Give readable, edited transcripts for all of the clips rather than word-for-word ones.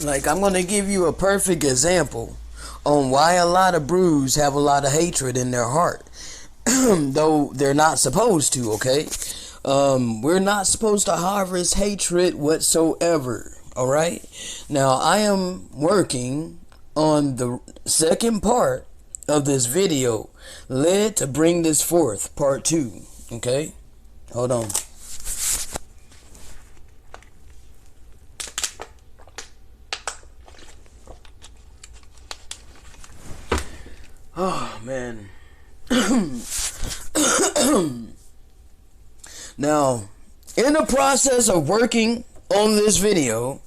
Like, I'm going to give you a perfect example on why a lot of brews have a lot of hatred in their heart. Though they're not supposed to, okay? We're not supposed to harvest hatred whatsoever, alright? Now, I am working on the second part of this video, led to bring this forth, part 2, okay? Hold on. Oh, man. Now, in the process of working on this video,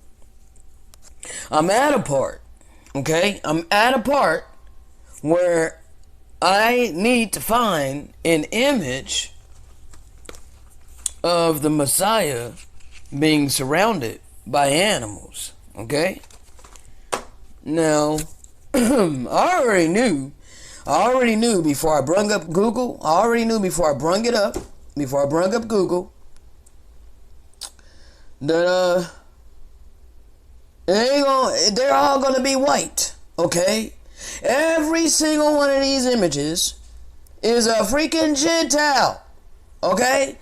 I'm at a part, okay? I'm at a part where I need to find an image of the Messiah being surrounded by animals, okay? Now, I already knew before I brung up Google, Google, that they're all gonna be white, okay? Every single one of these images is a freaking Gentile, okay?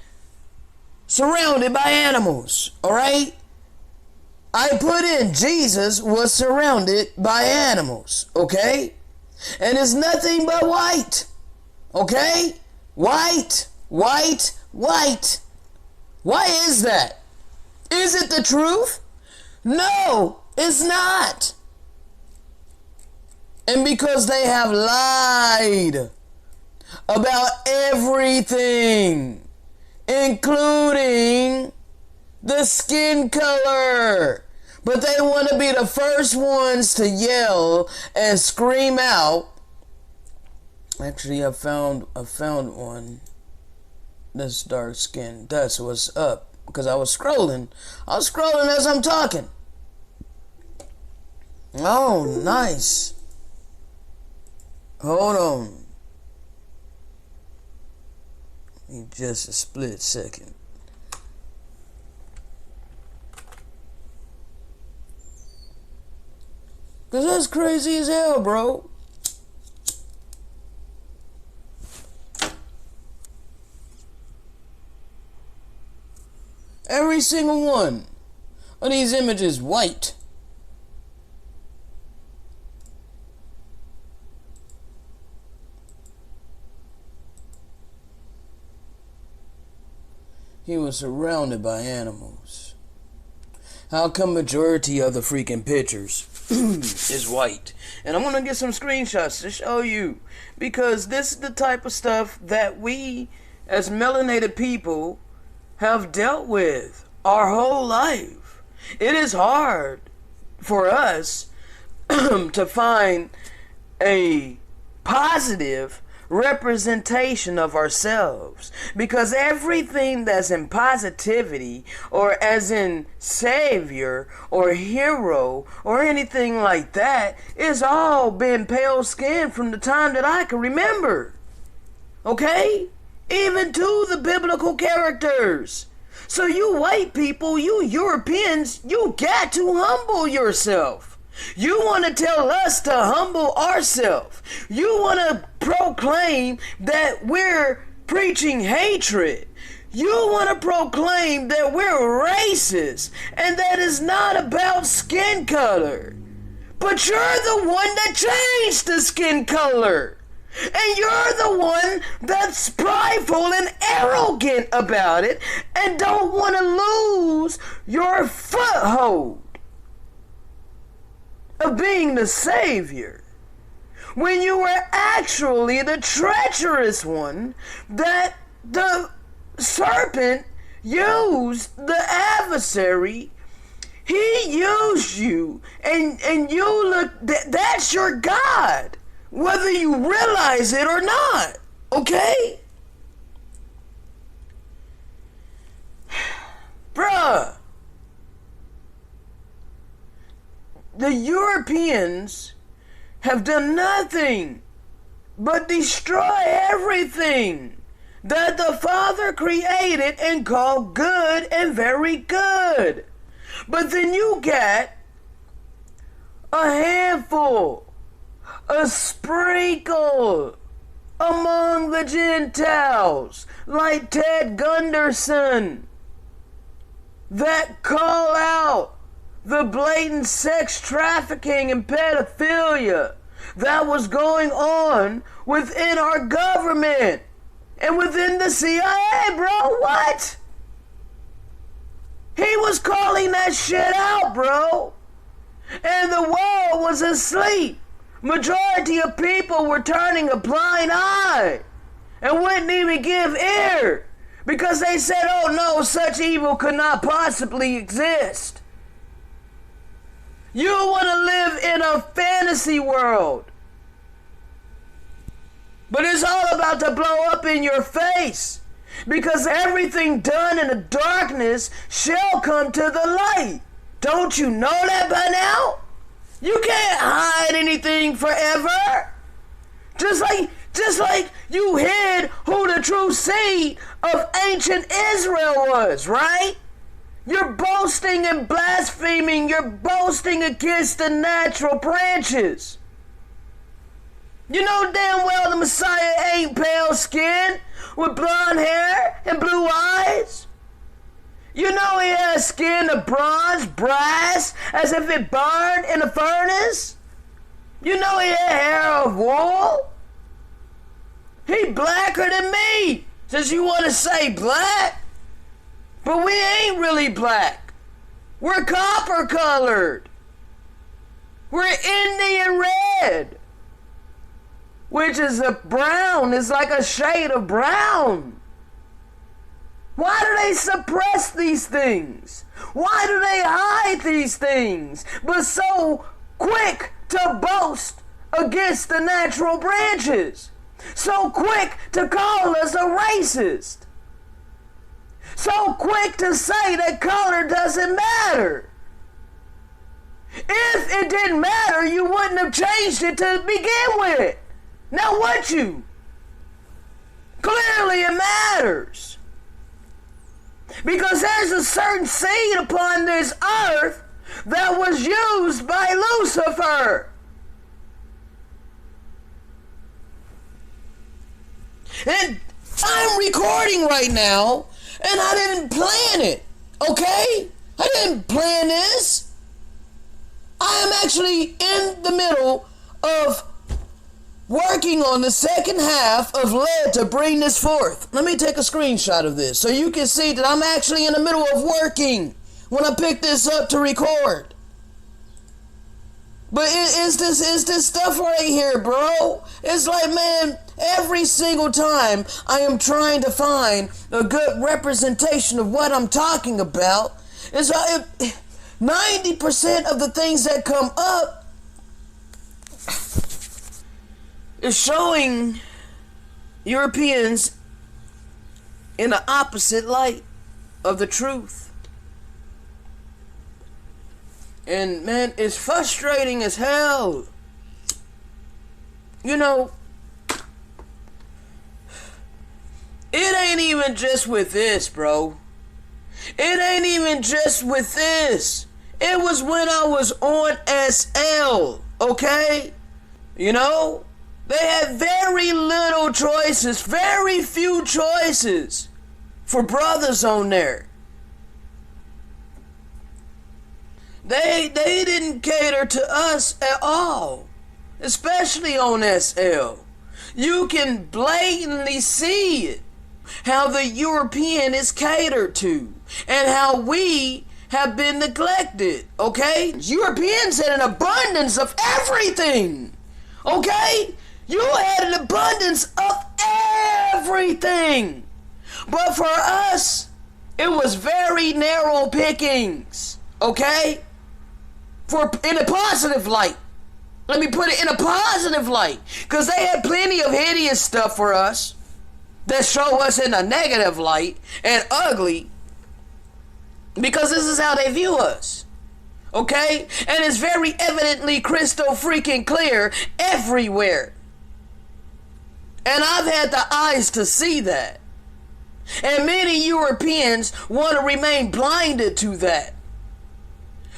Surrounded by animals, alright? I put in Jesus was surrounded by animals, okay? And it's nothing but white, okay? White, white, white. Why is that? Is it the truth? No, it's not. And because they have lied about everything, including the skin color. But they want to be the first ones to yell and scream out. Actually, I found one that's dark skinned. That's what's up. Because I was scrolling as I'm talking. Oh, nice. Hold on. Just a split second. Cause that's crazy as hell, bro. Every single one of these images white. He was surrounded by animals. How come majority of the freaking pictures is white? And I'm gonna get some screenshots to show you, because this is the type of stuff that we as melanated people have dealt with our whole life. It is hard for us to find a positive representation of ourselves, because everything that's in positivity or as in savior or hero or anything like that is all been pale skinned from the time that I can remember, okay? Even to the biblical characters. So you white people, you Europeans, you got to humble yourself. You want to tell us to humble ourselves. You want to proclaim that we're preaching hatred. You want to proclaim that we're racist and that it's not about skin color. But you're the one that changed the skin color. And you're the one that's prideful and arrogant about it and don't want to lose your foothold of being the savior, when you were actually the treacherous one that the serpent used, the adversary. He used you, and you look, that's your God, whether you realize it or not, okay? Bruh. The Europeans have done nothing but destroy everything that the Father created and called good and very good. But then you got a handful, a sprinkle among the Gentiles, like Ted Gunderson, that call out the blatant sex trafficking and pedophilia that was going on within our government and within the CIA, bro. What? He was calling that shit out, bro. And the world was asleep. Majority of people were turning a blind eye and wouldn't even give ear because they said, oh no, such evil could not possibly exist. You want to live in a fantasy world, but it's all about to blow up in your face, because everything done in the darkness shall come to the light. Don't you know that by now? You can't hide anything forever. Just like you hid who the true seed of ancient Israel was, right? You're boasting and blaspheming. You're boasting against the natural branches. You know damn well the Messiah ain't pale skin with blonde hair and blue eyes. You know he has skin of bronze, brass, as if it burned in a furnace. You know he had hair of wool. He blacker than me, since you want to say black. But we ain't really black. We're copper colored. We're Indian red, which is a brown. It's like a shade of brown. Why do they suppress these things? Why do they hide these things, but so quick to boast against the natural branches? So quick to call us a racist? So quick to say that color doesn't matter? If it didn't matter, you wouldn't have changed it to begin with. Now would you? Clearly it matters. Because there's a certain seed upon this earth that was used by Lucifer. And I'm recording right now, and I didn't plan it, okay? I didn't plan this. I am actually in the middle of working on the second half of Lead to bring this forth. Let me take a screenshot of this so you can see that I'm actually in the middle of working when I pick this up to record. But it's this stuff right here, bro. It's like, man, every single time I am trying to find a good representation of what I'm talking about, it's like 90% of the things that come up is showing Europeans in the opposite light of the truth. And man, it's frustrating as hell. You know, it ain't even just with this, bro. It ain't even just with this. It was when I was on SL, okay? You know, they had very little choices, very few choices for brothers on there. They didn't cater to us at all, especially on SL. You can blatantly see it, how the European is catered to, and how we have been neglected, okay? Europeans had an abundance of everything, okay? You had an abundance of everything. But for us, it was very narrow pickings, okay? In a positive light. Let me put it in a positive light. Because they had plenty of hideous stuff for us that show us in a negative light and ugly. Because this is how they view us. Okay? And it's very evidently crystal freaking clear everywhere. And I've had the eyes to see that. And many Europeans want to remain blinded to that.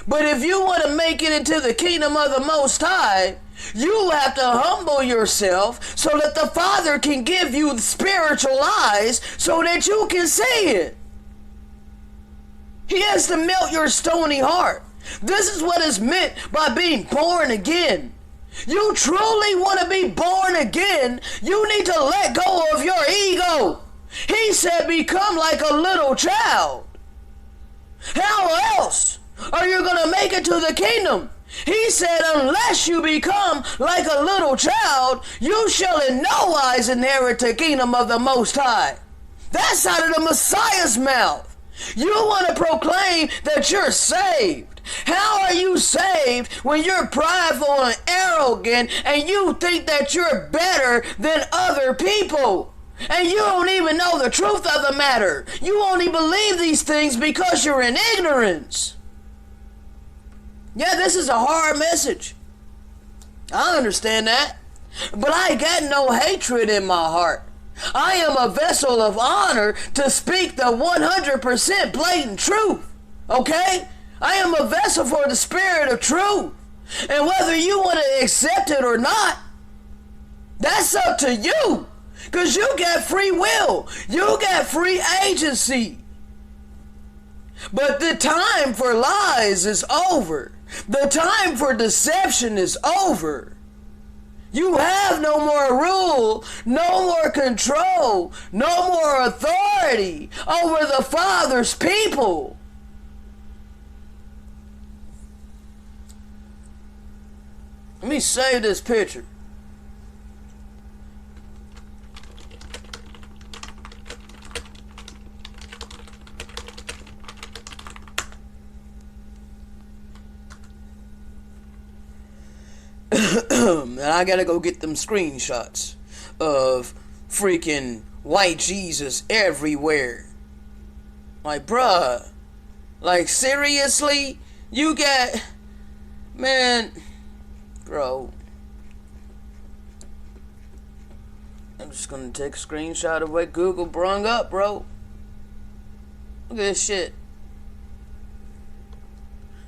But if you want to make it into the kingdom of the Most High, you have to humble yourself so that the Father can give you spiritual eyes so that you can see it. He has to melt your stony heart. This is what is meant by being born again. You truly want to be born again, you need to let go of your ego. He said become like a little child. How else are you going to make it to the kingdom? He said unless you become like a little child, you shall in no wise inherit the kingdom of the Most High. That's out of the Messiah's mouth. You want to proclaim that you're saved. How are you saved when you're prideful and arrogant and you think that you're better than other people? And you don't even know the truth of the matter. You only believe these things because you're in ignorance. Yeah, this is a hard message. I understand that. But I got no hatred in my heart. I am a vessel of honor to speak the 100% blatant truth. Okay? I am a vessel for the spirit of truth. And whether you want to accept it or not, that's up to you. Because you got free will. You got free agency. But the time for lies is over. The time for deception is over. You have no more rule, no more control, no more authority over the Father's people. Let me save this picture. And I gotta go get them screenshots of freaking white Jesus everywhere. Like, bruh. Like, seriously? You got... Man... Bro. I'm just gonna take a screenshot of what Google brung up, bro. Look at this shit.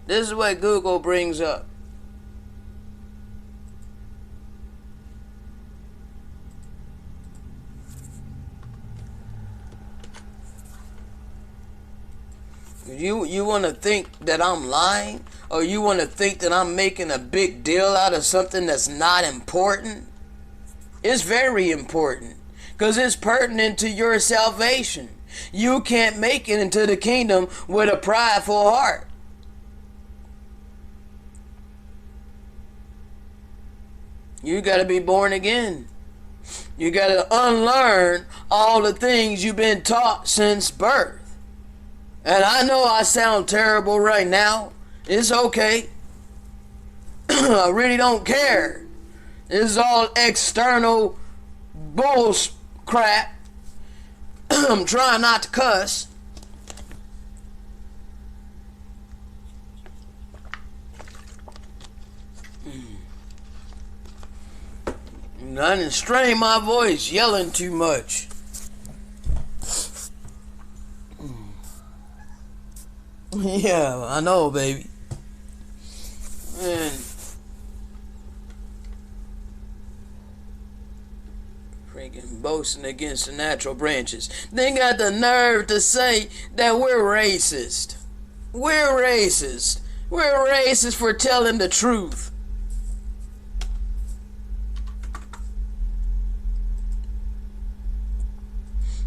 This is what Google brings up. You want to think that I'm lying? Or you want to think that I'm making a big deal out of something that's not important? It's very important. Because it's pertinent to your salvation. You can't make it into the kingdom with a prideful heart. You got to be born again. You got to unlearn all the things you've been taught since birth. And I know I sound terrible right now. It's okay. I really don't care. This is all external bullshit crap. I'm trying not to cuss. I didn't strain my voice yelling too much. Yeah, I know, baby. Man. Freaking boasting against the natural branches. They got the nerve to say that we're racist. We're racist. We're racist for telling the truth.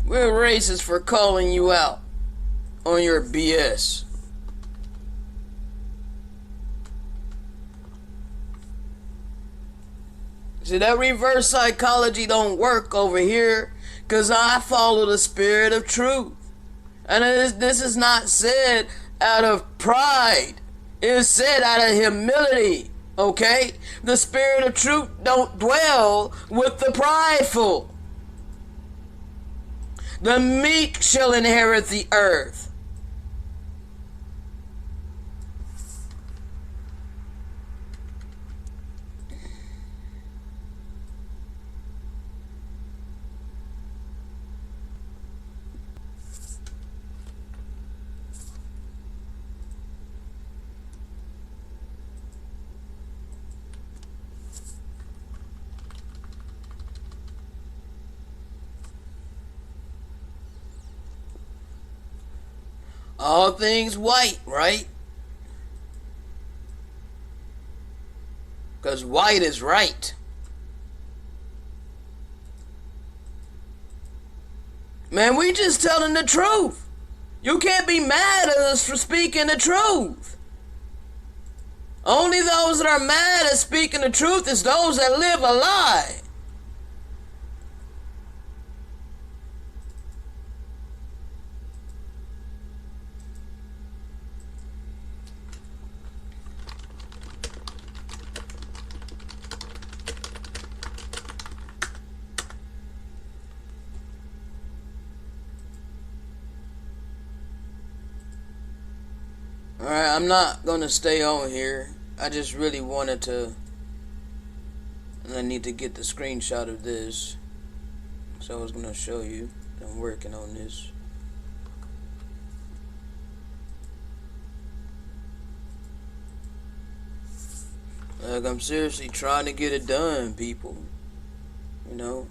We're racist for calling you out on your BS. See, that reverse psychology don't work over here because I follow the spirit of truth. And this is not said out of pride. It's said out of humility. Okay? The spirit of truth don't dwell with the prideful. The meek shall inherit the earth. all things white, right? Because white is right. Man, we just telling the truth. You can't be mad at us for speaking the truth. Only those that are mad at speaking the truth is those that live a lie. Alright, I'm not gonna stay on here. I just really wanted to, and I need to get the screenshot of this. So I was gonna show you. I'm working on this. Like, I'm seriously trying to get it done, people. You know?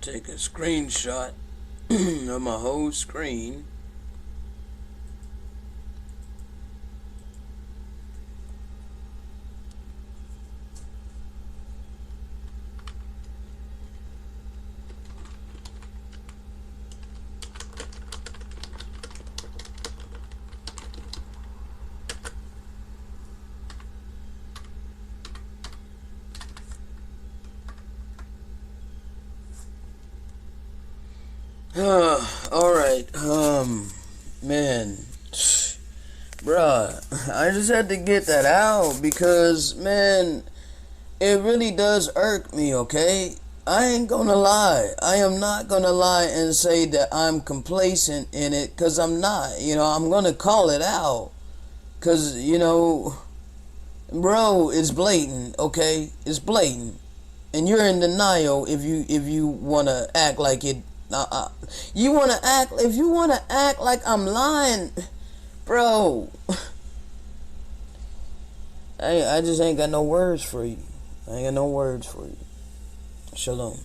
Take a screenshot of my whole screen. Alright, man, bruh, I just had to get that out because, man, it really does irk me, okay? I ain't gonna lie. I am not gonna lie and say that I'm complacent in it, because I'm not. You know, I'm gonna call it out. Because, you know, bro, it's blatant, okay? It's blatant. And you're in denial if you wanna act like it. You wanna act, if you wanna act like I'm lying, bro. I just ain't got no words for you. I ain't got no words for you. Shalom.